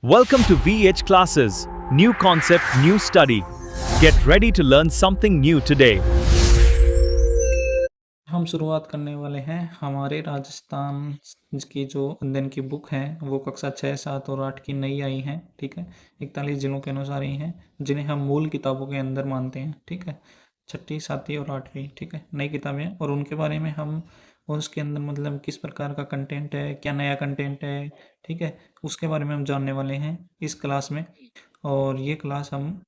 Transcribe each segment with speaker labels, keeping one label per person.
Speaker 1: Welcome to VH Classes. New concept, new study. Get ready to learn something new today.
Speaker 2: हम शुरुआत करने वाले हैं हमारे राजस्थान की जो अध्ययन की बुक है वो कक्षा 6, 7 और 8 की नई आई हैं। ठीक है, 41 जिलों के अनुसार ही हैं जिन्हें हम मूल किताबों के अंदर मानते हैं। ठीक है, 6ठी, 7वीं और 8वीं। ठीक है, नई किताबें हैं और उनके बारे में हम उसके अंदर मतलब किस प्रकार का कंटेंट है, क्या नया कंटेंट है, ठीक है, उसके बारे में हम जानने वाले हैं इस क्लास में। और ये क्लास हम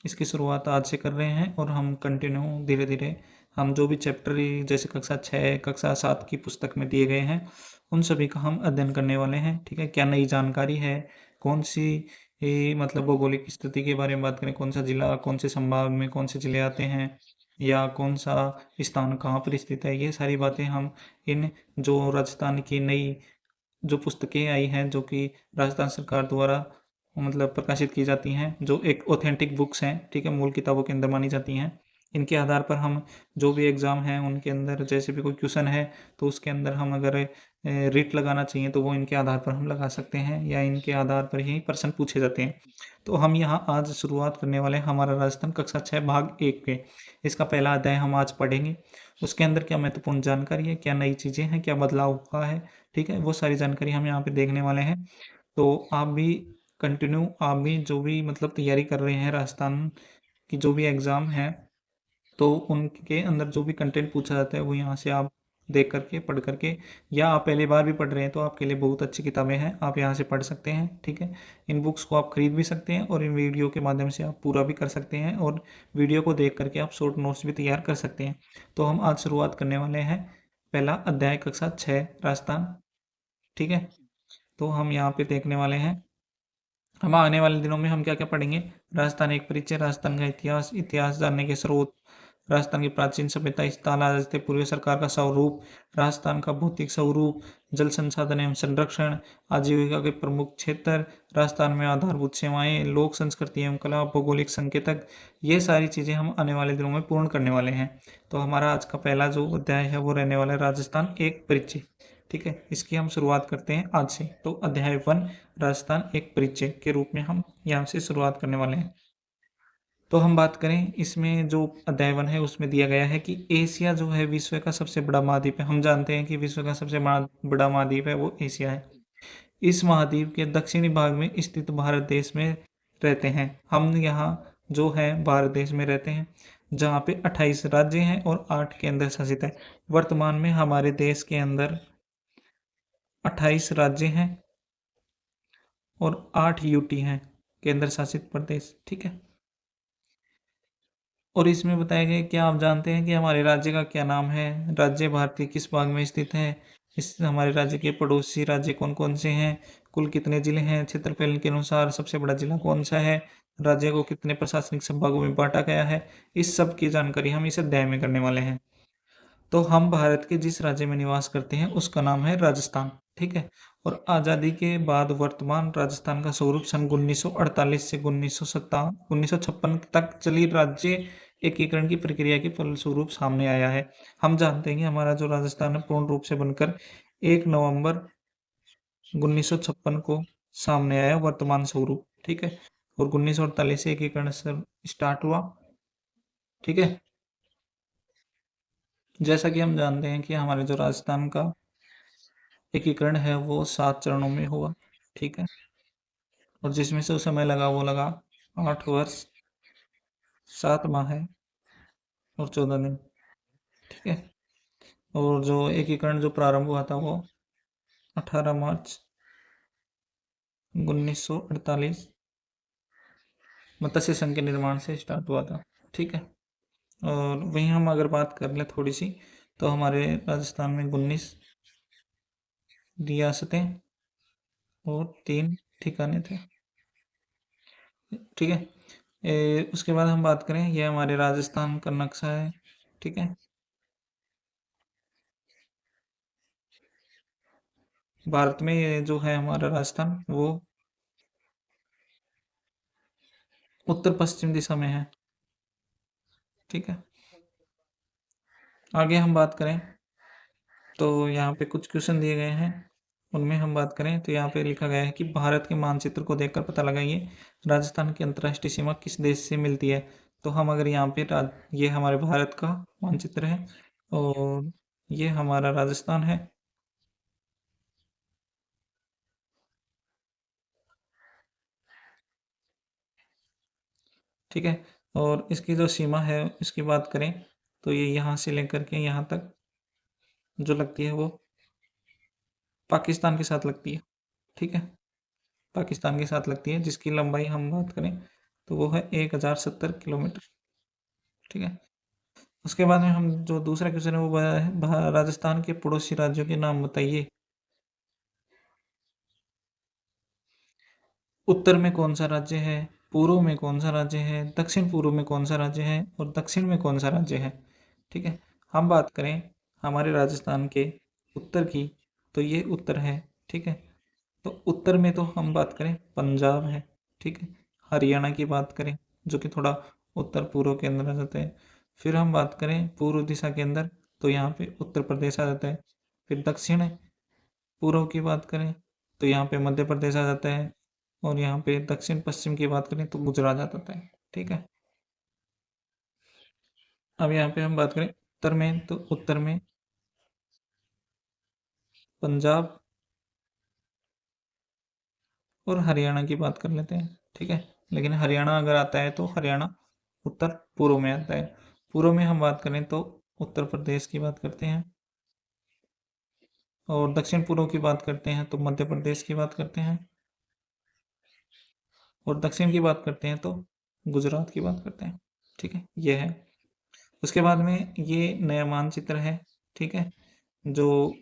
Speaker 2: इसकी शुरुआत आज से कर रहे हैं और हम कंटिन्यू धीरे धीरे हम जो भी चैप्टर जैसे कक्षा 6, कक्षा 7 की पुस्तक में दिए गए हैं उन सभी का हम अध्ययन करने वाले हैं। ठीक है, क्या नई जानकारी है, कौन सी मतलब भौगोलिक स्थिति के बारे में बात करें, कौन सा जिला, कौन से संभाग में कौन से जिले आते हैं या कौन सा स्थान कहाँ पर स्थित है, ये सारी बातें हम इन जो राजस्थान की नई जो पुस्तकें आई हैं जो कि राजस्थान सरकार द्वारा मतलब प्रकाशित की जाती हैं, जो एक ऑथेंटिक बुक्स हैं। ठीक है, मूल किताबों के अंदर मानी जाती हैं। इनके आधार पर हम जो भी एग्ज़ाम हैं उनके अंदर जैसे भी कोई क्वेश्चन है तो उसके अंदर हम अगर रिट लगाना चाहिए तो वो इनके आधार पर हम लगा सकते हैं या इनके आधार पर ही प्रश्न पूछे जाते हैं। तो हम यहाँ आज शुरुआत करने वाले हैं हमारा राजस्थान कक्षा 6 भाग 1 के। इसका पहला अध्याय हम आज पढ़ेंगे। उसके अंदर क्या महत्वपूर्ण जानकारी है, क्या नई चीज़ें हैं, क्या बदलाव हुआ है, ठीक है, वो सारी जानकारी हम यहाँ पे देखने वाले हैं। तो आप भी कंटिन्यू, आप भी जो भी मतलब तैयारी कर रहे हैं राजस्थान की जो भी एग्ज़ाम है तो उनके अंदर जो भी कंटेंट पूछा जाता है वो यहाँ से आप देख करके पढ़ करके, या आप पहली बार भी पढ़ रहे हैं तो आपके लिए बहुत अच्छी किताबें हैं, आप यहाँ से पढ़ सकते हैं। ठीक है, इन बुक्स को आप खरीद भी सकते हैं और इन वीडियो के माध्यम से आप पूरा भी कर सकते हैं और वीडियो को देख करके आप शॉर्ट नोट्स भी तैयार कर सकते हैं। तो हम आज शुरुआत करने वाले हैं पहला अध्याय कक्षा 6 राजस्थान। ठीक है, तो हम यहाँ पे देखने वाले हैं हम आने वाले दिनों में हम क्या क्या पढ़ेंगे। राजस्थान एक परिचय, राजस्थान का इतिहास, इतिहास जानने के स्रोत, राजस्थान की प्राचीन सभ्यता, स्थान राजस्थान पूर्व सरकार का स्वरूप, राजस्थान का भौतिक स्वरूप, जल संसाधन एवं संरक्षण, आजीविका के प्रमुख क्षेत्र, राजस्थान में आधारभूत सेवाएं, लोक संस्कृति एवं कला, भौगोलिक संकेतक, ये सारी चीज़ें हम आने वाले दिनों में पूर्ण करने वाले हैं। तो हमारा आज का पहला जो अध्याय है वो रहने वाला है राजस्थान एक परिचय। ठीक है, इसकी हम शुरुआत करते हैं आज से। तो अध्याय 1 राजस्थान एक परिचय के रूप में हम यहाँ से शुरुआत करने वाले हैं। तो हम बात करें इसमें जो अध्याय 1 है उसमें दिया गया है कि एशिया जो है विश्व का सबसे बड़ा महाद्वीप है। हम जानते हैं कि विश्व का सबसे बड़ा महाद्वीप है वो एशिया है। इस महाद्वीप के दक्षिणी भाग में स्थित भारत देश में रहते हैं। हम यहाँ जो है भारत देश में रहते हैं जहाँ पे 28 राज्य हैं और 8 केंद्र शासित है। वर्तमान में हमारे देश के अंदर 28 राज्य हैं और 8 यूटी हैं, केंद्र शासित प्रदेश। ठीक है, और इसमें बताया गया क्या आप जानते हैं कि हमारे राज्य का क्या नाम है, राज्य भारत के किस भाग में स्थित है, इस हमारे राज्य के पड़ोसी राज्य कौन कौन से हैं, कुल कितने जिले हैं, क्षेत्रफल के अनुसार सबसे बड़ा जिला कौन सा है, राज्य को कितने प्रशासनिक संभागों में बांटा गया है, इस सब की जानकारी हम इस अध्याय में करने वाले हैं। तो हम भारत के जिस राज्य में निवास करते हैं उसका नाम है राजस्थान। ठीक है, और आज़ादी के बाद वर्तमान राजस्थान का स्वरूप सन 1948 से 1956 तक चली राज्य एकीकरण की प्रक्रिया के फलस्वरूप सामने आया है। हम जानते हैं कि हमारा जो राजस्थान है पूर्ण रूप से बनकर 1 नवंबर 1956 को सामने आया वर्तमान स्वरूप। ठीक है, और 1948 से एकीकरण स्टार्ट हुआ। ठीक है, जैसा कि हम जानते हैं कि हमारे जो राजस्थान का एकीकरण है वो 7 चरणों में हुआ। ठीक है, और जिसमें से उस समय लगा वो लगा 8 वर्ष 7 माह है और 14 दिन। ठीक है, और जो एकीकरण जो प्रारंभ हुआ था वो 18 मार्च 1948 मत्स्य संघ के निर्माण से स्टार्ट हुआ था। ठीक है, और वहीं हम अगर बात कर लें थोड़ी सी तो हमारे राजस्थान में 19 रियासतें और 3 ठिकाने थे। ठीक है, उसके बाद हम बात करें ये हमारे राजस्थान का नक्शा है। ठीक है, भारत में ये जो है हमारा राजस्थान वो उत्तर पश्चिम दिशा में है। ठीक है, आगे हम बात करें तो यहाँ पे कुछ क्वेश्चन दिए गए हैं उनमें हम बात करें तो यहाँ पे लिखा गया है कि भारत के मानचित्र को देखकर पता लगाइए राजस्थान की अंतर्राष्ट्रीय सीमा किस देश से मिलती है। तो हम अगर यहाँ पे ये हमारे भारत का मानचित्र है और ये हमारा राजस्थान है। ठीक है, और इसकी जो सीमा है इसकी बात करें तो ये यहाँ से लेकर के यहाँ तक जो लगती है वो पाकिस्तान के साथ लगती है। ठीक है, पाकिस्तान के साथ लगती है, जिसकी लंबाई हम बात करें तो वो है 1070 किलोमीटर। ठीक है, उसके बाद में हम जो दूसरा क्वेश्चन है वो है राजस्थान के पड़ोसी राज्यों के नाम बताइए। उत्तर में कौन सा राज्य है, पूर्व में कौन सा राज्य है, दक्षिण पूर्व में कौन सा राज्य है और दक्षिण में कौन सा राज्य है। ठीक है, हम बात करें हमारे राजस्थान के उत्तर की तो ये उत्तर है। ठीक है, तो उत्तर में तो हम बात करें पंजाब है। ठीक है, हरियाणा की बात करें जो कि थोड़ा उत्तर पूर्व के अंदर आ जाता है। फिर हम बात करें पूर्व दिशा के अंदर तो यहाँ पे उत्तर प्रदेश आ जाता है। फिर दक्षिण पूर्व की बात करें तो यहाँ पे मध्य प्रदेश आ जाता है और यहाँ पे दक्षिण पश्चिम की बात करें तो गुजरात आ जाता है। ठीक है, अब यहाँ पे हम बात करें उत्तर में तो उत्तर में पंजाब और हरियाणा की बात कर लेते हैं। ठीक है, लेकिन हरियाणा अगर आता है तो हरियाणा उत्तर पूर्व में आता है। पूर्व में हम बात करें तो उत्तर प्रदेश की बात करते हैं और दक्षिण पूर्व की बात करते हैं तो मध्य प्रदेश की बात करते हैं और दक्षिण की बात करते हैं तो गुजरात की बात करते हैं। ठीक है, ये है। उसके बाद में ये नया मानचित्र है। ठीक है, जो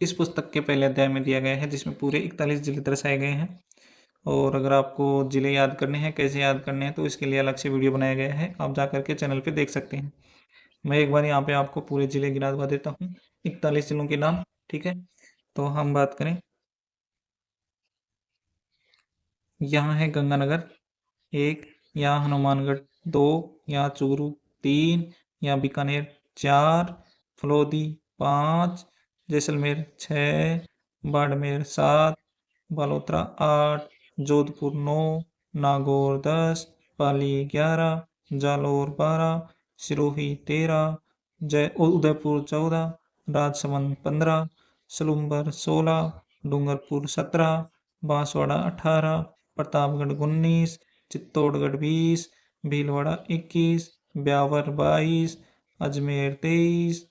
Speaker 2: इस पुस्तक के पहले अध्याय में दिया गया है जिसमें पूरे 41 जिले दर्शाए गए हैं। और अगर आपको जिले याद करने हैं, कैसे याद करने हैं, तो इसके लिए अलग से वीडियो बनाया गया है, आप जा करके चैनल पे देख सकते हैं। मैं एक बार यहाँ पे आपको पूरे जिले गिना दवा देता हूँ, 41 जिलों के नाम। ठीक है, तो हम बात करें यहाँ है गंगानगर 1, यहाँ हनुमानगढ़ 2, यहाँ चूरू 3, यहाँ बीकानेर 4, फलोदी 5, जैसलमेर 6, बाड़मेर 7, बालोतरा 8, जोधपुर 9, नागौर 10, पाली 11, जालौर 12, सिरोही 13, उदयपुर 14, राजसमंद 15, सलूम्बर 16, डूंगरपुर 17, बांसवाड़ा 18, प्रतापगढ़ 19, चित्तौड़गढ़ 20, भीलवाड़ा 21, ब्यावर 22, अजमेर 23,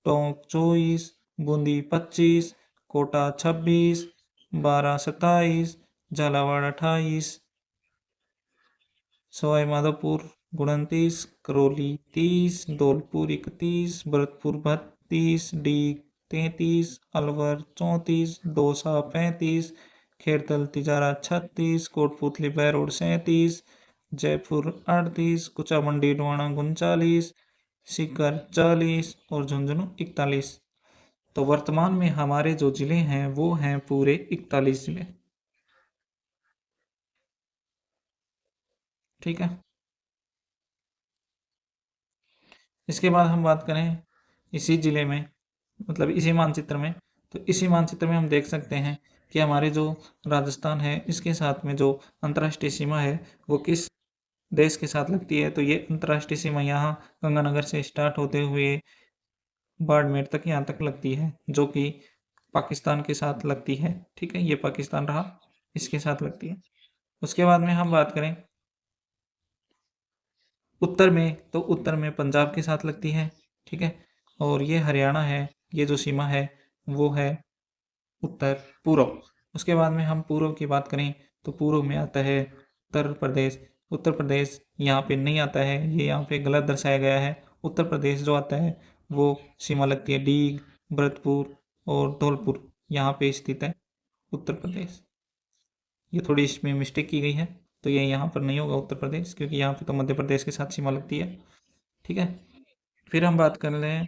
Speaker 2: टोंक 24, बूंदी 25, कोटा 26, बारह 27, झालावाड़ 28, सवाई माधोपुर 29, करौली 30, धौलपुर 31, भरतपुर 32, डीग 33, अलवर 34, दौसा 35, खेरतल तिजारा 36, कोटपुतली बहरोड 37, जयपुर 38, कुचामंडी डोहाना 39, सीकर 40 और झुंझुनू 41। तो वर्तमान में हमारे जो जिले हैं वो हैं पूरे 41 जिले। ठीक है, इसके बाद हम बात करें इसी जिले में, मतलब इसी मानचित्र में, तो इसी मानचित्र में हम देख सकते हैं कि हमारे जो राजस्थान है इसके साथ में जो अंतर्राष्ट्रीय सीमा है वो किस देश के साथ लगती है। तो ये अंतर्राष्ट्रीय सीमा यहाँ गंगानगर से स्टार्ट होते हुए बाड़मेर तक यहाँ तक लगती है, जो कि पाकिस्तान के साथ लगती है। ठीक है, ये पाकिस्तान रहा, इसके साथ लगती है। उसके बाद में हम बात करें उत्तर में, तो उत्तर में पंजाब के साथ लगती है। ठीक है, और ये हरियाणा है, ये जो सीमा है वो है उत्तर पूर्व। उसके बाद में हम पूर्व की बात करें तो पूर्व में आता है उत्तर प्रदेश। उत्तर प्रदेश यहाँ पे नहीं आता है, ये यहाँ पे गलत दर्शाया गया है। उत्तर प्रदेश जो आता है वो सीमा लगती है डीग, भरतपुर और धौलपुर, यहाँ पे स्थित है उत्तर प्रदेश। ये थोड़ी इसमें मिस्टेक की गई है, तो ये यहाँ पर नहीं होगा उत्तर प्रदेश, क्योंकि यहाँ पे तो मध्य प्रदेश के साथ सीमा लगती है। ठीक है, फिर हम बात कर लें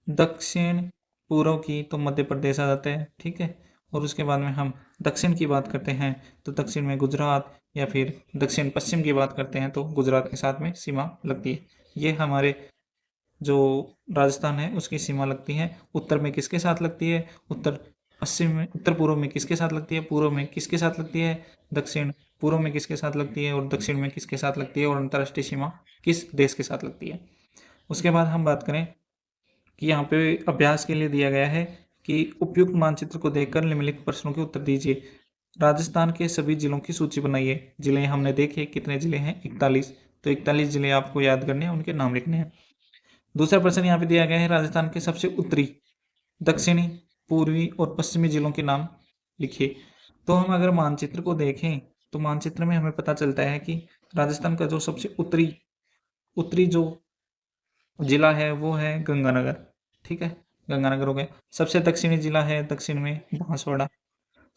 Speaker 2: दक्षिण पूर्व की तो मध्य प्रदेश आ जाता है। ठीक है, और उसके बाद में हम दक्षिण की बात करते हैं तो दक्षिण में गुजरात, या फिर दक्षिण पश्चिम की बात करते हैं तो गुजरात के साथ में सीमा लगती है। ये हमारे जो राजस्थान है उसकी सीमा लगती है। उत्तर में किसके साथ लगती है? उत्तर पश्चिम में, उत्तर पूर्व में किसके साथ लगती है? पूर्व में किसके साथ लगती है? दक्षिण पूर्व में किसके साथ लगती है? और दक्षिण में किसके साथ लगती है? और अंतर्राष्ट्रीय सीमा किस देश के साथ लगती है? उसके बाद हम बात करें कि यहाँ पे अभ्यास के लिए दिया गया है कि उपयुक्त मानचित्र को देखकर निम्नलिखित प्रश्नों के उत्तर दीजिए। राजस्थान के सभी जिलों की सूची बनाइए। जिले हमने देखे, कितने जिले हैं? 41। तो 41 जिले आपको याद करने हैं, उनके नाम लिखने हैं। दूसरा प्रश्न यहाँ पे दिया गया है, राजस्थान के सबसे उत्तरी, दक्षिणी, पूर्वी और पश्चिमी जिलों के नाम लिखिए। तो हम अगर मानचित्र को देखें तो मानचित्र में हमें पता चलता है कि राजस्थान का जो सबसे उत्तरी उत्तरी जो जिला है वो है गंगानगर। ठीक है, गंगानगर हो गया। सबसे दक्षिणी जिला है दक्षिण में बांसवाड़ा।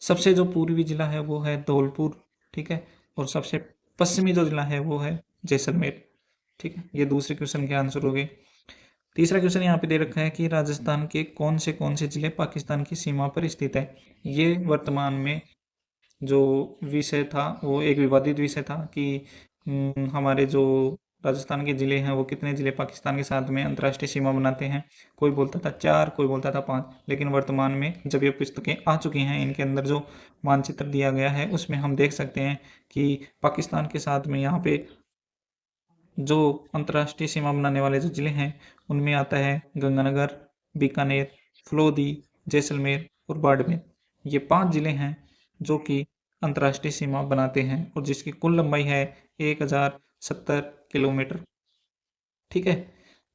Speaker 2: सबसे जो पूर्वी जिला है वो है धौलपुर। ठीक है, और सबसे पश्चिमी जो जिला है वो है जैसलमेर। ठीक है, ये दूसरे क्वेश्चन के आंसर हो गए। तीसरा क्वेश्चन यहाँ पे दे रखा है कि राजस्थान के कौन से जिले पाकिस्तान की सीमा पर स्थित है। ये वर्तमान में जो विषय था वो एक विवादित विषय था कि हमारे जो राजस्थान के ज़िले हैं वो कितने ज़िले पाकिस्तान के साथ में अंतर्राष्ट्रीय सीमा बनाते हैं। कोई बोलता था 4, कोई बोलता था 5, लेकिन वर्तमान में जब ये पुस्तकें आ चुकी हैं, इनके अंदर जो मानचित्र दिया गया है उसमें हम देख सकते हैं कि पाकिस्तान के साथ में यहाँ पे जो अंतर्राष्ट्रीय सीमा बनाने वाले जो ज़िले हैं उनमें आता है गंगानगर, बीकानेर, फलोदी, जैसलमेर और बाड़मेर। ये 5 ज़िले हैं जो कि अंतर्राष्ट्रीय सीमा बनाते हैं और जिसकी कुल लंबाई है 1070 किलोमीटर। ठीक है,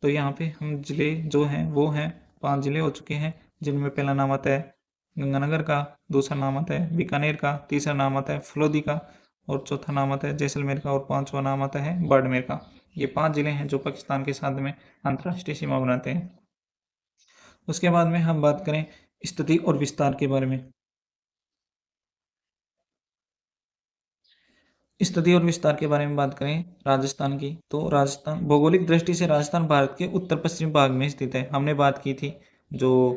Speaker 2: तो यहाँ पे हम ज़िले जो हैं वो हैं 5 ज़िले हो चुके हैं, जिनमें पहला नाम आता है गंगानगर का, दूसरा नाम आता है बीकानेर का, तीसरा नाम आता है फलोदी का और चौथा नाम आता है जैसलमेर का और पांचवा नाम आता है बाड़मेर का। ये 5 ज़िले हैं जो पाकिस्तान के साथ में अंतर्राष्ट्रीय सीमा बनाते हैं। उसके बाद में हम बात करें स्थिति और विस्तार के बारे में। स्थिति और विस्तार के बारे में बात करें राजस्थान की, तो राजस्थान भौगोलिक दृष्टि से राजस्थान भारत के उत्तर पश्चिमी भाग में स्थित है। हमने बात की थी जो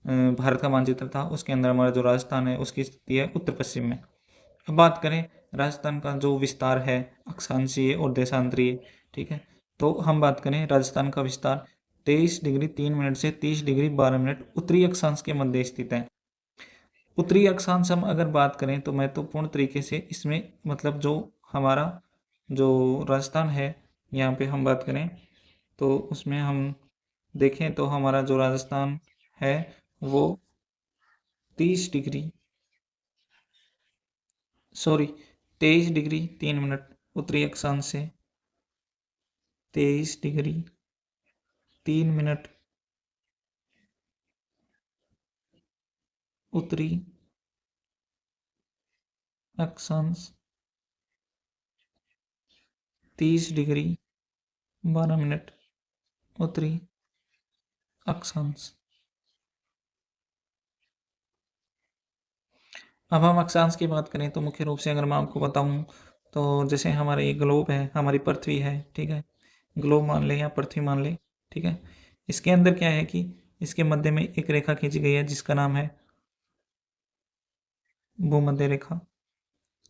Speaker 2: भारत का मानचित्र था उसके अंदर हमारा जो राजस्थान है उसकी स्थिति है उत्तर पश्चिम में। अब बात करें राजस्थान का जो विस्तार है अक्षांशीय और देशांतरीय। ठीक है, तो हम बात करें राजस्थान का विस्तार 23 डिग्री 3 मिनट से 30 डिग्री 12 मिनट उत्तरी अक्षांश के मध्य स्थित है। उत्तरी अक्षांश हम अगर बात करें तो महत्वपूर्ण तरीके से इसमें मतलब जो हमारा जो राजस्थान है यहाँ पे हम बात करें तो उसमें हम देखें तो हमारा जो राजस्थान है वो 23 डिग्री 3 मिनट उत्तरी अक्षांश से 23 डिग्री 3 मिनट उत्तरी अक्षांश 30 डिग्री 12 मिनट उत्तरी अक्षांश। अब हम अक्षांश की बात करें तो मुख्य रूप से अगर मैं आपको बताऊं तो जैसे हमारा ये ग्लोब है, हमारी पृथ्वी है। ठीक है, ग्लोब मान ले या पृथ्वी मान ले। ठीक है, इसके अंदर क्या है कि इसके मध्य में एक रेखा खींची गई है जिसका नाम है भूमध्य रेखा।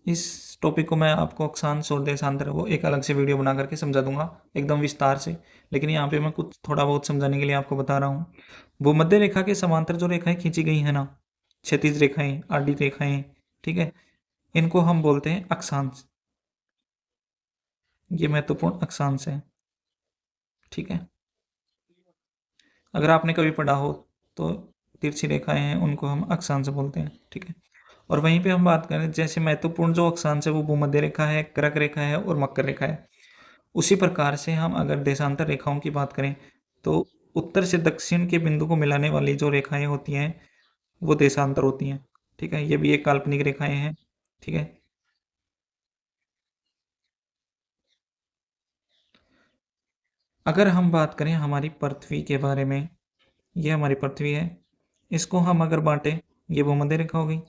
Speaker 2: इस टॉपिक को मैं आपको अक्षांश और देशांतर वो एक अलग से वीडियो बना करके समझा दूंगा एकदम विस्तार से, लेकिन यहाँ पे मैं कुछ थोड़ा बहुत समझाने के लिए आपको बता रहा हूँ। भूमध्य रेखा के समांतर जो रेखाएं खींची गई है ना, क्षैतिज रेखाएं, आड़ी रेखाएं, ठीक है, इनको हम बोलते हैं अक्षांश। ये महत्वपूर्ण अक्षांश है। ठीक है, अगर आपने कभी पढ़ा हो तो तिरछी रेखाएं हैं उनको हम अक्षांश बोलते हैं। ठीक है, और वहीं पे हम बात करें जैसे महत्वपूर्ण जो अक्षांश है वो भूमध्य रेखा है, कर्क रेखा है और मकर रेखा है। उसी प्रकार से हम अगर देशांतर रेखाओं की बात करें तो उत्तर से दक्षिण के बिंदु को मिलाने वाली जो रेखाएं होती हैं वो देशांतर होती हैं। ठीक है, ये भी एक काल्पनिक रेखाएं हैं। ठीक है, अगर हम बात करें हमारी पृथ्वी के बारे में, ये हमारी पृथ्वी है, इसको हम अगर बांटें, ये भूमध्य रेखा हो गई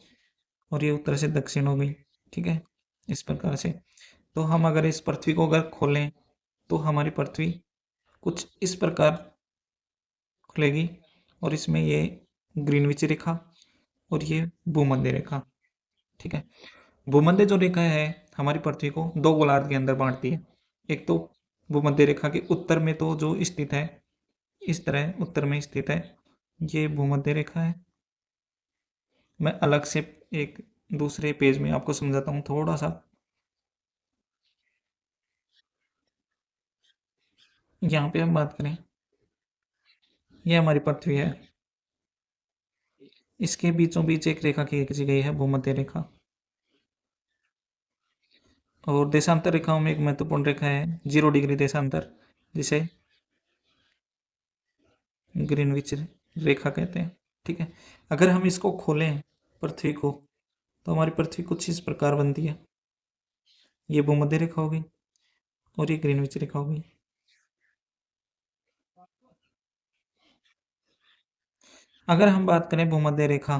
Speaker 2: और ये उत्तर से दक्षिण हो गई। ठीक है, इस प्रकार से तो हम अगर इस पृथ्वी को अगर खोलें तो हमारी पृथ्वी कुछ इस प्रकार खुलेगी और इसमें ये ग्रीनविच रेखा और ये भूमध्य रेखा। ठीक है, भूमध्य जो रेखा है हमारी पृथ्वी को दो गोलार्ध के अंदर बांटती है। एक तो भूमध्य रेखा के उत्तर में तो जो स्थित है इस तरह उत्तर में स्थित है। ये भूमध्य रेखा है। मैं अलग से एक दूसरे पेज में आपको समझाता हूँ थोड़ा सा। यहाँ पे हम बात करें, ये हमारी पृथ्वी है। इसके बीचों बीच एक रेखा खींची गई है, भूमध्य रेखा। और देशांतर रेखाओं में एक महत्वपूर्ण रेखा है 0 डिग्री देशांतर, जिसे ग्रीनविच रेखा कहते हैं। ठीक है, अगर हम इसको खोलें पृथ्वी को, तो हमारी पृथ्वी कुछ इस प्रकार बनती है। ये भूमध्य रेखा हो गई और ये ग्रीनविच रेखा हो गई। अगर हम बात करें भूमध्य रेखा,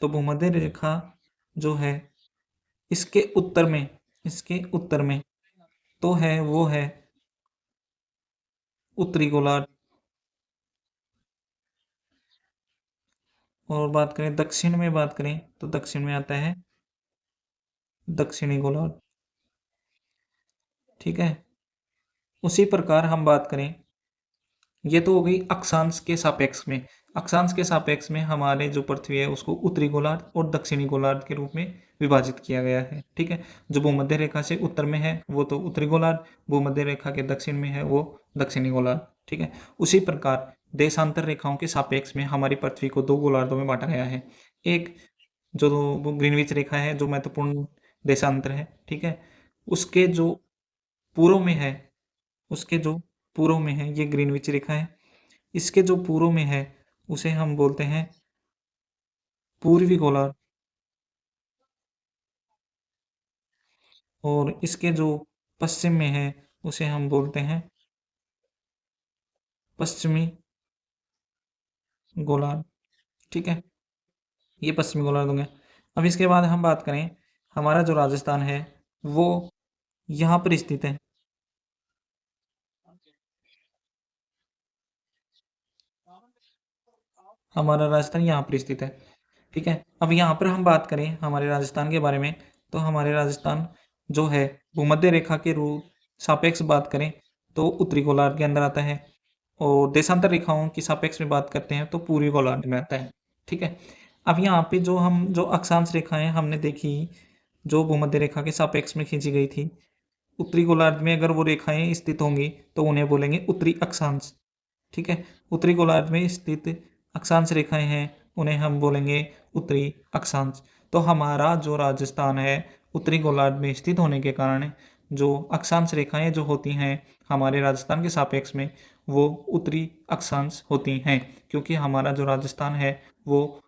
Speaker 2: तो भूमध्य रेखा जो है इसके उत्तर में तो है, वो है उत्तरी गोलार्ध। और बात करें दक्षिण में, बात करें तो दक्षिण में आता है दक्षिणी गोलार्ध। ठीक है, उसी प्रकार हम बात करें, ये तो हो गई अक्षांश के सापेक्ष में। अक्षांश के सापेक्ष में हमारे जो पृथ्वी है उसको उत्तरी गोलार्ध और दक्षिणी गोलार्ध के रूप में विभाजित किया गया है। ठीक है, जो भूमध्य रेखा से उत्तर में है वो तो उत्तरी गोलार्ध, भूमध्य रेखा के दक्षिण में है वो दक्षिणी गोलार्ध। ठीक है, उसी प्रकार देशांतर रेखाओं के सापेक्ष में हमारी पृथ्वी को 2 गोलार्धों में बांटा गया है। एक जो ग्रीनविच रेखा है जो महत्वपूर्ण देशांतर है। ठीक है, उसके जो पूर्व में है, उसके जो पूर्व में है ये ग्रीनविच रेखा है। इसके जो पूर्व में है उसे हम बोलते हैं पूर्वी गोलार्ध। और इसके जो पश्चिम में है उसे हम बोलते हैं पश्चिमी गोलार्ध। ठीक है, ये पश्चिमी गोलार्ध हो गया। अब इसके बाद हम बात करें, हमारा जो राजस्थान है वो यहाँ पर स्थित है। हमारा राजस्थान यहाँ पर स्थित है। ठीक है, अब यहाँ पर हम बात करें हमारे राजस्थान के बारे में, तो हमारे राजस्थान जो है भूमध्य रेखा के रूप सापेक्ष बात करें तो उत्तरी गोलार्ध के अंदर आता है, और देशांतर रेखाओं की सापेक्ष में बात करते हैं तो पूर्वी गोलार्ध में आता है। ठीक है, अब यहाँ पे जो अक्षांश रेखाएं हमने देखी, जो भूमध्य रेखा के सापेक्ष में खींची गई थी, उत्तरी गोलार्ध में अगर वो रेखाएं स्थित होंगी तो उन्हें बोलेंगे उत्तरी अक्षांश। ठीक है, उत्तरी गोलार्ध में स्थित अक्षांश रेखाएं हैं उन्हें हम बोलेंगे उत्तरी अक्षांश। तो हमारा जो राजस्थान है उत्तरी गोलार्ध में स्थित होने के कारण जो अक्षांश रेखाएं जो होती हैं हमारे राजस्थान के सापेक्ष में वो उत्तरी अक्षांश होती हैं, क्योंकि हमारा जो राजस्थान है वो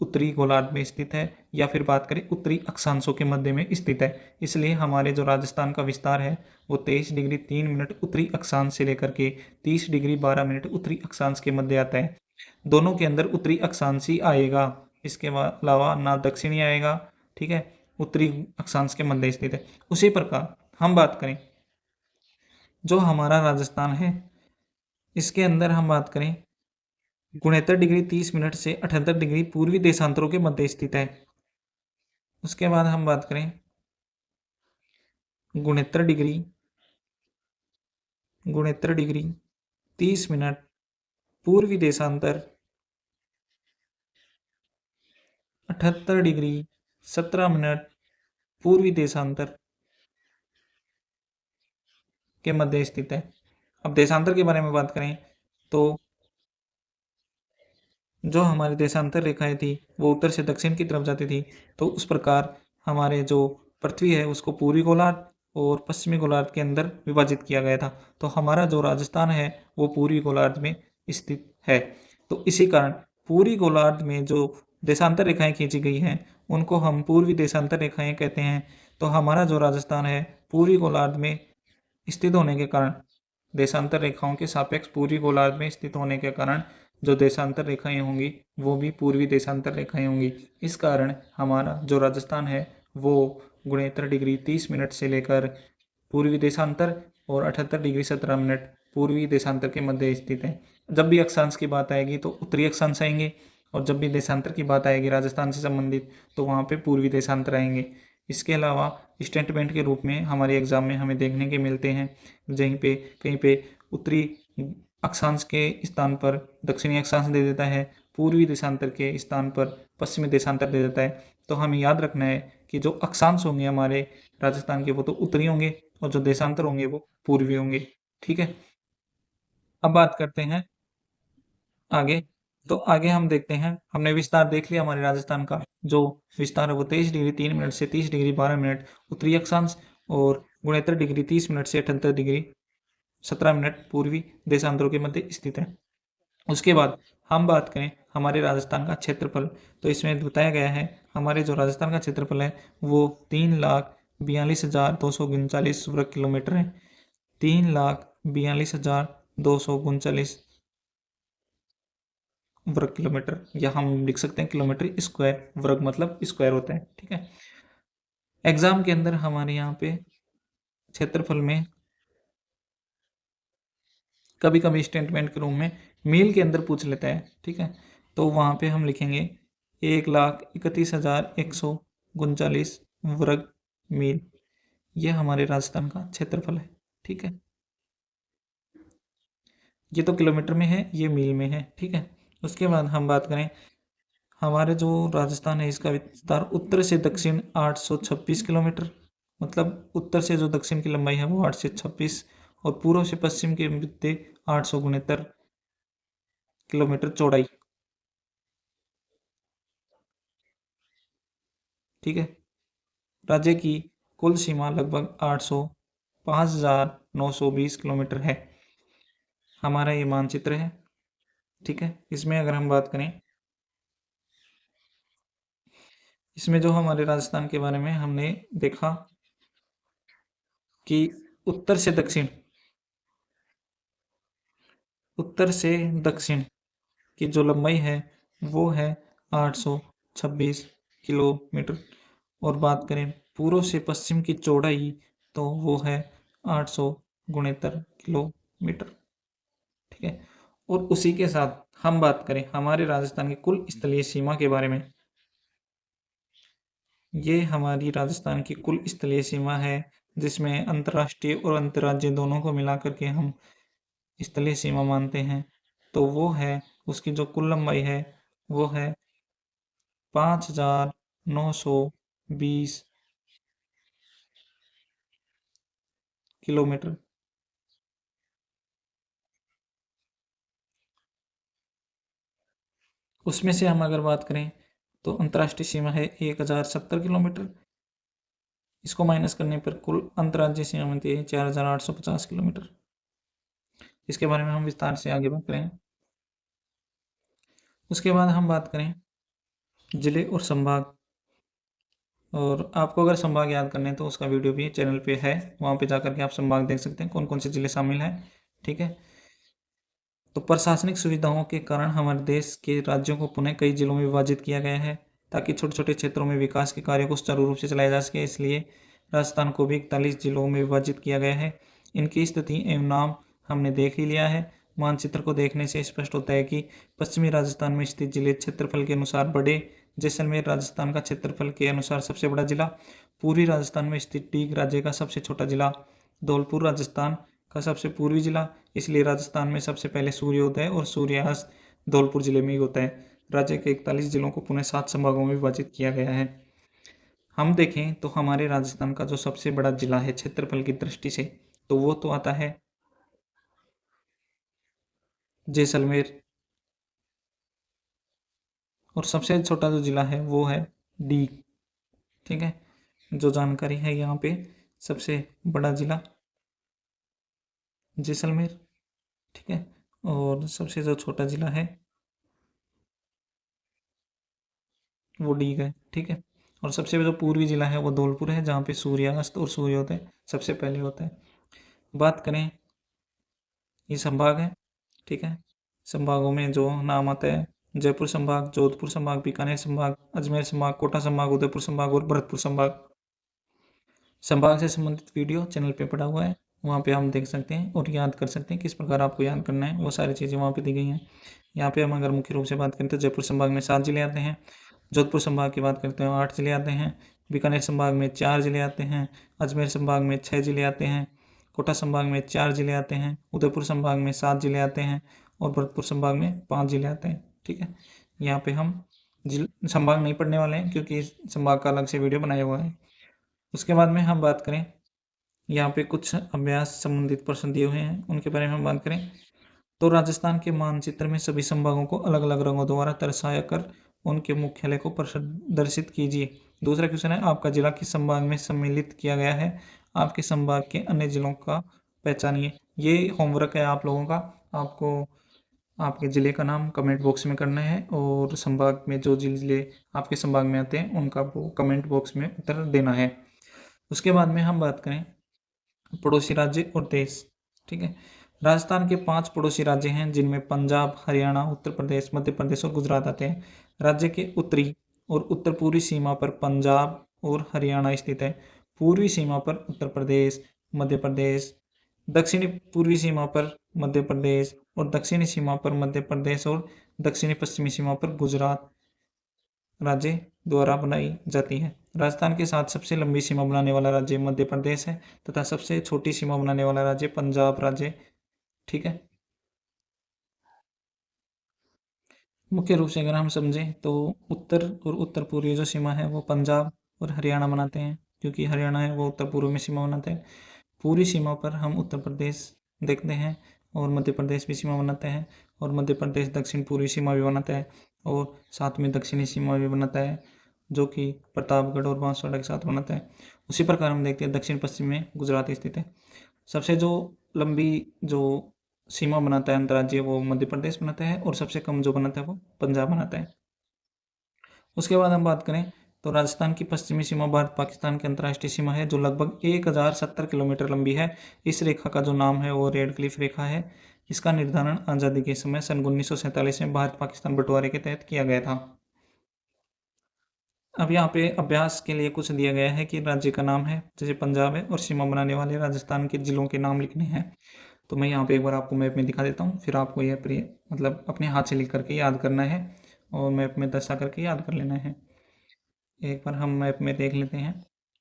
Speaker 2: उत्तरी गोलार्ध में स्थित है, या फिर बात करें उत्तरी अक्षांशों के मध्य में स्थित है। इसलिए हमारे जो राजस्थान का विस्तार है वो 23 डिग्री 3 मिनट उत्तरी अक्षांश से लेकर के 30 डिग्री 12 मिनट उत्तरी अक्षांश के मध्य आता है। दोनों के अंदर उत्तरी अक्षांश ही आएगा, इसके अलावा ना दक्षिणी आएगा। ठीक है, उत्तरी अक्षांश के मध्य स्थित है। उसी प्रकार हम बात करें जो हमारा राजस्थान है, इसके अंदर हम बात करें 69 डिग्री 30 मिनट से 78 डिग्री पूर्वी देशांतरों के मध्य स्थित है। उसके बाद हम बात करें 69 डिग्री 30 मिनट पूर्वी देशांतर, 78 डिग्री 17 मिनट पूर्वी देशांतर के मध्य स्थित है। अब देशांतर के बारे में बात करें तो जो हमारी देशांतर रेखाएं थी वो उत्तर से दक्षिण की तरफ जाती थी, तो उस प्रकार हमारे जो पृथ्वी है उसको पूर्वी गोलार्ध और पश्चिमी गोलार्ध के अंदर विभाजित किया गया था। तो हमारा जो राजस्थान है वो पूर्वी गोलार्ध में स्थित है। तो इसी कारण पूर्वी गोलार्ध में जो देशांतर रेखाएं खींची गई हैं उनको हम पूर्वी देशांतर रेखाएं कहते हैं। तो हमारा जो राजस्थान है पूर्वी गोलार्ध में स्थित होने के कारण, देशांतर रेखाओं के सापेक्ष पूर्वी गोलार्ध में स्थित होने के कारण जो देशांतर रेखाएं होंगी वो भी पूर्वी देशांतर रेखाएं होंगी। इस कारण हमारा जो राजस्थान है वो 69 डिग्री 30 मिनट से लेकर पूर्वी देशांतर और 78 डिग्री 17 मिनट पूर्वी देशांतर के मध्य स्थित है। जब भी अक्षांश की बात आएगी तो उत्तरी अक्षांश आएंगे, और जब भी देशांतर की बात आएगी राजस्थान से संबंधित तो वहाँ पे पूर्वी देशांतर आएंगे। इसके अलावा स्टेटमेंट के रूप में हमारे एग्जाम में हमें देखने के मिलते हैं, कहीं पे उत्तरी अक्षांश के स्थान पर दक्षिणी अक्षांश दे देता है, पूर्वी देशांतर के स्थान पर पश्चिमी देशांतर दे देता है। तो हमें याद रखना है कि जो अक्षांश होंगे हमारे राजस्थान के वो तो उत्तरी होंगे और जो देशांतर होंगे वो पूर्वी होंगे। ठीक है, अब बात करते हैं आगे। तो आगे हम देखते हैं, हमने विस्तार देख लिया हमारे राजस्थान का। जो विस्तार है वो 23 डिग्री 3 मिनट से 30 डिग्री 12 मिनट उत्तरी अक्षांश और 69 डिग्री 30 मिनट से 78 डिग्री 17 मिनट पूर्वी देशांतरों के मध्य स्थित है। उसके बाद हम बात करें हमारे राजस्थान का क्षेत्रफल, तो इसमें बताया गया है हमारे जो राजस्थान का क्षेत्रफल है वो 3,42,239 वर्ग किलोमीटर है। 3,42,239 वर्ग किलोमीटर, या हम लिख सकते हैं किलोमीटर स्क्वायर, वर्ग मतलब स्क्वायर होता है। ठीक है, एग्जाम के अंदर हमारे यहाँ पे क्षेत्रफल में कभी कभी स्टेटमेंट के रूप में मील के अंदर पूछ लेता है। ठीक है, तो वहाँ पे हम लिखेंगे 1,31,139 वर्ग मील, ये हमारे राजस्थान का क्षेत्रफल है। ठीक है, ये तो किलोमीटर में है, ये मील में है। ठीक है, उसके बाद हम बात करें हमारे जो राजस्थान है इसका विस्तार उत्तर से दक्षिण 826 किलोमीटर, मतलब उत्तर से जो दक्षिण की लंबाई है वो 826 और पूर्व से पश्चिम के मध्य 869 किलोमीटर चौड़ाई। ठीक है, राज्य की कुल सीमा लगभग 5,920 किलोमीटर है। हमारा ये मानचित्र है। ठीक है, इसमें अगर हम बात करें, इसमें जो हमारे राजस्थान के बारे में हमने देखा कि उत्तर से दक्षिण की जो लंबाई है वो है 826 किलोमीटर, और बात करें पूर्व से पश्चिम की चौड़ाई तो वो है 869 किलोमीटर। ठीक है, और उसी के साथ हम बात करें हमारे राजस्थान की कुल स्थलीय सीमा के बारे में, ये हमारी राजस्थान की कुल स्थलीय सीमा है जिसमें अंतर्राष्ट्रीय और अंतर्राज्यीय दोनों को मिला करके हम स्थलीय सीमा मानते हैं। तो वो है, उसकी जो कुल लंबाई है वो है 5,920 किलोमीटर। उसमें से हम अगर बात करें तो अंतर्राष्ट्रीय सीमा है 1,070 किलोमीटर, इसको माइनस करने पर कुल अंतर्राज्यीय सीमा बनती है 4,850 किलोमीटर। इसके बारे में हम विस्तार से आगे बात करें। उसके बाद हम बात करें जिले और संभाग, और आपको अगर संभाग याद करने हैं तो उसका वीडियो भी चैनल पे है, वहाँ पे जाकर के आप संभाग देख सकते हैं कौन कौन से जिले शामिल हैं। ठीक है, तो प्रशासनिक सुविधाओं के कारण हमारे देश के राज्यों को पुनः कई जिलों में विभाजित किया गया है ताकि छोटे छोटे क्षेत्रों में विकास के कार्यों को सुचारू रूप से चलाया जा सके। इसलिए राजस्थान को भी 41 जिलों में विभाजित किया गया है। इनकी स्थिति एवं नाम हमने देख ही लिया है। मानचित्र को देखने से स्पष्ट होता है कि पश्चिमी राजस्थान में स्थित जिले क्षेत्रफल के अनुसार बड़े, जैसलमेर राजस्थान का क्षेत्रफल के अनुसार सबसे बड़ा जिला, पूर्वी राजस्थान में स्थित डीग राज्य का सबसे छोटा जिला, धौलपुर राजस्थान का सबसे पूर्वी जिला, इसलिए राजस्थान में सबसे पहले सूर्योदय और सूर्यास्त धौलपुर जिले में ही होता है। राज्य के 41 जिलों को पुनः 7 संभागों में विभाजित किया गया है। हम देखें तो हमारे राजस्थान का जो सबसे बड़ा जिला है क्षेत्रफल की दृष्टि से, तो वो तो आता है जैसलमेर, और सबसे छोटा जो जिला है वो है डीग। ठीक है, जो जानकारी है यहाँ पे, सबसे बड़ा जिला जैसलमेर। ठीक है, और सबसे जो छोटा जिला है वो डीग है। ठीक है, और सबसे जो पूर्वी जिला है वो धौलपुर है जहाँ पे सूर्यास्त और सूर्योदय सबसे पहले होता है। बात करें, ये संभाग है। ठीक है, संभागों में जो नाम आता है जयपुर संभाग, जोधपुर संभाग, बीकानेर संभाग, अजमेर संभाग, कोटा संभाग, उदयपुर संभाग और भरतपुर संभाग। संभाग से संबंधित वीडियो चैनल पे पड़ा हुआ है, वहाँ पे हम देख सकते हैं और याद कर सकते हैं किस प्रकार आपको याद करना है, वो सारी चीज़ें वहाँ पे दी गई हैं। यहाँ पे हम अगर मुख्य रूप से बात करें तो जयपुर संभाग में 7 जिले आते हैं, जोधपुर संभाग की बात करते हैं 8 जिले आते हैं, बीकानेर संभाग में 4 जिले आते हैं, अजमेर संभाग में 6 जिले आते हैं, कोटा संभाग में 4 जिले आते हैं, उदयपुर संभाग में 7 जिले आते हैं और भरतपुर संभाग में 5 जिले आते हैं। ठीक है, यहाँ पे हम संभाग नहीं पढ़ने वाले हैं क्योंकि इस संभाग का अलग से वीडियो बनाया हुआ है। उसके बाद में हम बात करें, यहाँ पे कुछ अभ्यास संबंधित प्रश्न दिए हुए हैं, उनके बारे में हम बात करें तो राजस्थान के मानचित्र में सभी संभागों को अलग अलग रंगों द्वारा दर्शाया कर उनके मुख्यालय को प्रदर्शित कीजिए। दूसरा क्वेश्चन है, आपका जिला किस संभाग में सम्मिलित किया गया है, आपके संभाग के अन्य जिलों का पहचानिए। ये होमवर्क है आप लोगों का, आपको आपके ज़िले का नाम कमेंट बॉक्स में करना है और संभाग में जो ज़िले आपके संभाग में आते हैं उनका वो कमेंट बॉक्स में उत्तर देना है। उसके बाद में हम बात करें पड़ोसी राज्य और देश। ठीक है, राजस्थान के 5 पड़ोसी राज्य हैं जिनमें पंजाब, हरियाणा, उत्तर प्रदेश, मध्य प्रदेश और गुजरात आते हैं। राज्य के उत्तरी और उत्तर पूर्वी सीमा पर पंजाब और हरियाणा स्थित है। पूर्वी सीमा पर उत्तर प्रदेश, मध्य प्रदेश, दक्षिणी पूर्वी सीमा पर मध्य प्रदेश और दक्षिणी सीमा पर मध्य प्रदेश और दक्षिणी पश्चिमी सीमा पर गुजरात राज्य द्वारा बनाई जाती है। राजस्थान के साथ सबसे लंबी सीमा बनाने वाला राज्य मध्य प्रदेश है तथा सबसे छोटी सीमा बनाने वाला राज्य पंजाब राज्य। ठीक है, मुख्य रूप से अगर हम समझें तो उत्तर और उत्तर पूर्वी जो सीमा है वो पंजाब और हरियाणा बनाते हैं, क्योंकि हरियाणा है वो उत्तर पूर्व में सीमा बनाते हैं। पूरी सीमा पर हम उत्तर प्रदेश देखते हैं और मध्य प्रदेश भी सीमा बनाते हैं और मध्य प्रदेश दक्षिण पूर्वी सीमा भी बनाता है और साथ में दक्षिणी सीमा भी बनाता है जो कि प्रतापगढ़ और बांसवाड़ा के साथ बनाता है। उसी प्रकार हम देखते हैं दक्षिण पश्चिम में गुजरात स्थित है। सबसे जो लंबी जो सीमा बनाता है अंतर्राज्यीय वो मध्य प्रदेश बनाता है और सबसे कम जो बनाता है वो पंजाब बनाता है। उसके बाद हम बात करें तो राजस्थान की पश्चिमी सीमा भारत पाकिस्तान की अंतर्राष्ट्रीय सीमा है जो लगभग 1070 किलोमीटर लंबी है। इस रेखा का जो नाम है वो रेड क्लिफ रेखा है। इसका निर्धारण आज़ादी के समय सन 1947 में भारत पाकिस्तान बंटवारे के तहत किया गया था। अब यहाँ पे अभ्यास के लिए कुछ दिया गया है कि राज्य का नाम है, जैसे पंजाब है और सीमा बनाने वाले राजस्थान के जिलों के नाम लिखने हैं। तो मैं यहाँ पे एक बार आपको मैप में दिखा देता हूँ, फिर आपको यह मतलब अपने हाथ से लिख करके याद करना है और मैप में दर्शा करके याद कर लेना है। एक बार हम मैप में देख लेते हैं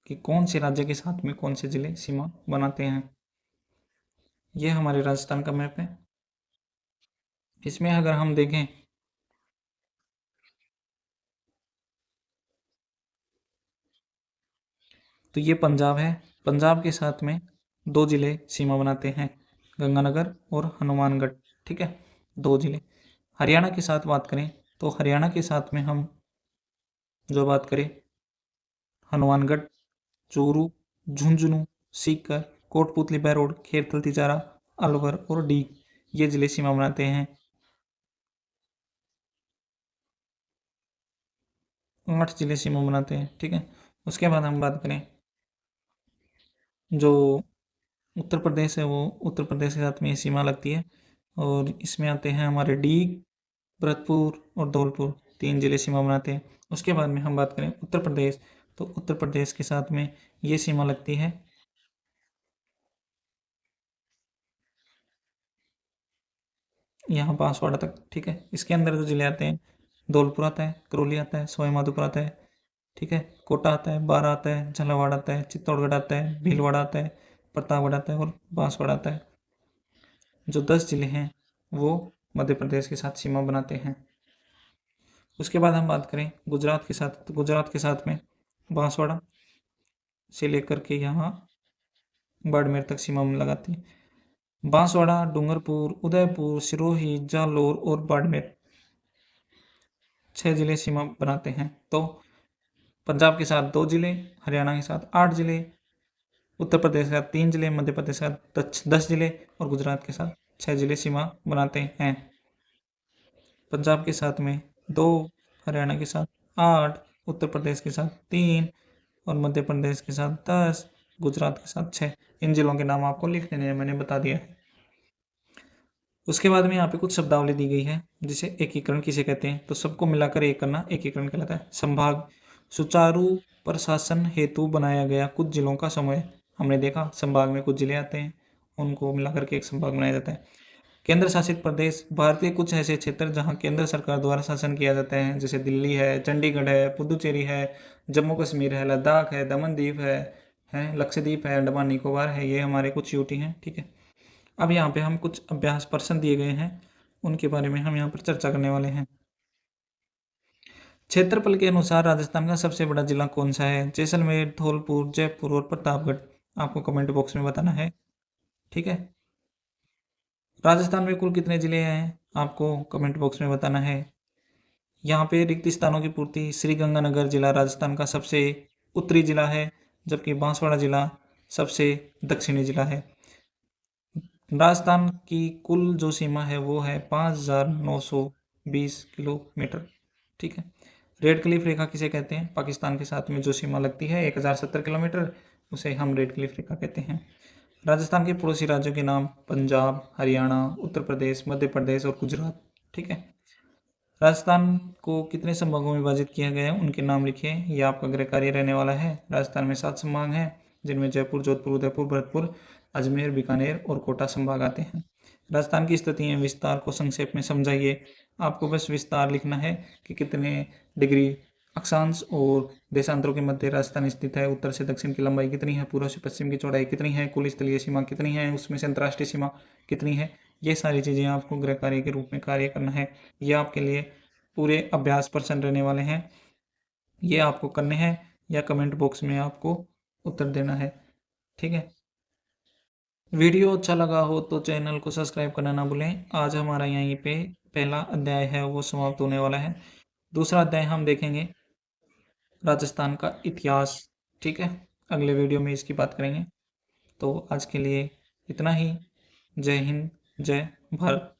Speaker 2: कि कौन से राज्य के साथ में कौन से जिले सीमा बनाते हैं। ये हमारे राजस्थान का मैप है। इसमें अगर हम देखें तो ये पंजाब है। पंजाब के साथ में 2 जिले सीमा बनाते हैं, गंगानगर और हनुमानगढ़। ठीक है, 2 जिले। हरियाणा के साथ बात करें तो हरियाणा के साथ में हम जो बात करें हनुमानगढ़, चूरू, झुंझुनू, सीकर, कोटपुतली बहरोड, खेरथल तिजारा, अलवर और डीग ये जिले सीमा बनाते हैं। 8 जिले सीमा बनाते हैं। ठीक है, उसके बाद हम बात करें जो उत्तर प्रदेश है वो उत्तर प्रदेश के साथ में सीमा लगती है और इसमें आते हैं हमारे डीग, भरतपुर और धौलपुर 3 जिले सीमा बनाते हैं। उसके बाद में हम बात करें उत्तर प्रदेश तो उत्तर प्रदेश के साथ में ये सीमा लगती है यहाँ बांसवाड़ा तक। ठीक है, इसके अंदर जो जिले आते हैं धौलपुर आता है, करौली आता है, सवाई माधोपुर आता है। ठीक है, कोटा आता है, बारा आता है, झालावाड़ आता है, चित्तौड़गढ़ आता है, भीलवाड़ा आता है, प्रतापगढ़ आता है और बांसवाड़ा आता है। जो 10 जिले हैं वो मध्य प्रदेश के साथ सीमा बनाते हैं। उसके बाद हम बात करें गुजरात के साथ तो गुजरात के साथ में बांसवाड़ा से लेकर के यहाँ बाड़मेर तक सीमा लगाती है। बांसवाड़ा, डूंगरपुर, उदयपुर, सिरोही, जालोर और बाड़मेर 6 जिले सीमा बनाते हैं। तो पंजाब के साथ 2 जिले, हरियाणा के साथ 8 जिले, उत्तर प्रदेश के साथ 3 जिले, मध्य प्रदेश के साथ 10 जिले और गुजरात के साथ 6 जिले सीमा बनाते हैं। पंजाब के साथ में 2, हरियाणा के साथ 8, उत्तर प्रदेश के साथ 3 और मध्य प्रदेश के साथ 10, गुजरात के साथ 6। इन जिलों के नाम आपको लिख देने हैं, मैंने बता दिया है। उसके बाद में यहाँ पे कुछ शब्दावली दी गई है जिसे एकीकरण किसे कहते हैं, तो सबको मिलाकर एक करना एकीकरण कहलाता है। संभाग सुचारू प्रशासन हेतु बनाया गया कुछ जिलों का समूह। हमने देखा संभाग में कुछ जिले आते हैं, उनको मिलाकर के एक संभाग बनाया जाता है। केंद्र शासित प्रदेश भारतीय कुछ ऐसे क्षेत्र जहां केंद्र सरकार द्वारा शासन किया जाता है, जैसे दिल्ली है, चंडीगढ़ है, पुदुचेरी है, जम्मू कश्मीर है, लद्दाख है, दमन दीव है, है, लक्षद्वीप है, अंडमान निकोबार है, ये हमारे कुछ यूटी हैं, ठीक है। अब यहाँ पे हम कुछ अभ्यास प्रश्न दिए गए हैं, उनके बारे में हम यहाँ पर चर्चा करने वाले हैं। क्षेत्रफल के अनुसार राजस्थान का सबसे बड़ा जिला कौन सा है? जैसलमेर, धौलपुर, जयपुर और प्रतापगढ़। आपको कमेंट बॉक्स में बताना है, ठीक है। राजस्थान में कुल कितने जिले हैं? आपको कमेंट बॉक्स में बताना है। यहाँ पे रिक्त स्थानों की पूर्ति, श्रीगंगानगर जिला राजस्थान का सबसे उत्तरी जिला है, जबकि बांसवाड़ा जिला सबसे दक्षिणी जिला है। राजस्थान की कुल जो सीमा है वो है 5,920 किलोमीटर, ठीक है। रेड क्लिफ रेखा किसे कहते हैं? पाकिस्तान के साथ में जो सीमा लगती है 1070 किलोमीटर, उसे हम रेड क्लिफ रेखा कहते हैं। राजस्थान के पड़ोसी राज्यों के नाम पंजाब, हरियाणा, उत्तर प्रदेश, मध्य प्रदेश और गुजरात, ठीक है। राजस्थान को कितने संभागों में विभाजित किया गया है, उनके नाम लिखिए। यह आपका गृह कार्य रहने वाला है। राजस्थान में 7 संभाग हैं, जिनमें जयपुर, जोधपुर, उदयपुर, भरतपुर, अजमेर, बीकानेर और कोटा संभाग आते हैं। राजस्थान की स्थिति एवं विस्तार को संक्षेप में समझाइए। आपको बस विस्तार लिखना है कि कितने डिग्री अक्षांश और देशांतरों के मध्य राजस्थान स्थित है, उत्तर से दक्षिण की लंबाई कितनी है, पूर्व से पश्चिम की चौड़ाई कितनी है, कुल स्थलीय सीमा कितनी है, उसमें से अंतर्राष्ट्रीय सीमा कितनी है। ये सारी चीज़ें आपको गृह कार्य के रूप में कार्य करना है। ये आपके लिए पूरे अभ्यास प्रश्न रहने वाले हैं, ये आपको करने हैं या कमेंट बॉक्स में आपको उत्तर देना है, ठीक है। वीडियो अच्छा लगा हो तो चैनल को सब्सक्राइब करना ना भूलें। आज हमारा यहीं पे पहला अध्याय है वो समाप्त होने वाला है। दूसरा अध्याय हम देखेंगे राजस्थान का इतिहास, ठीक है। अगले वीडियो में इसकी बात करेंगे। तो आज के लिए इतना ही। जय हिंद, जय भारत।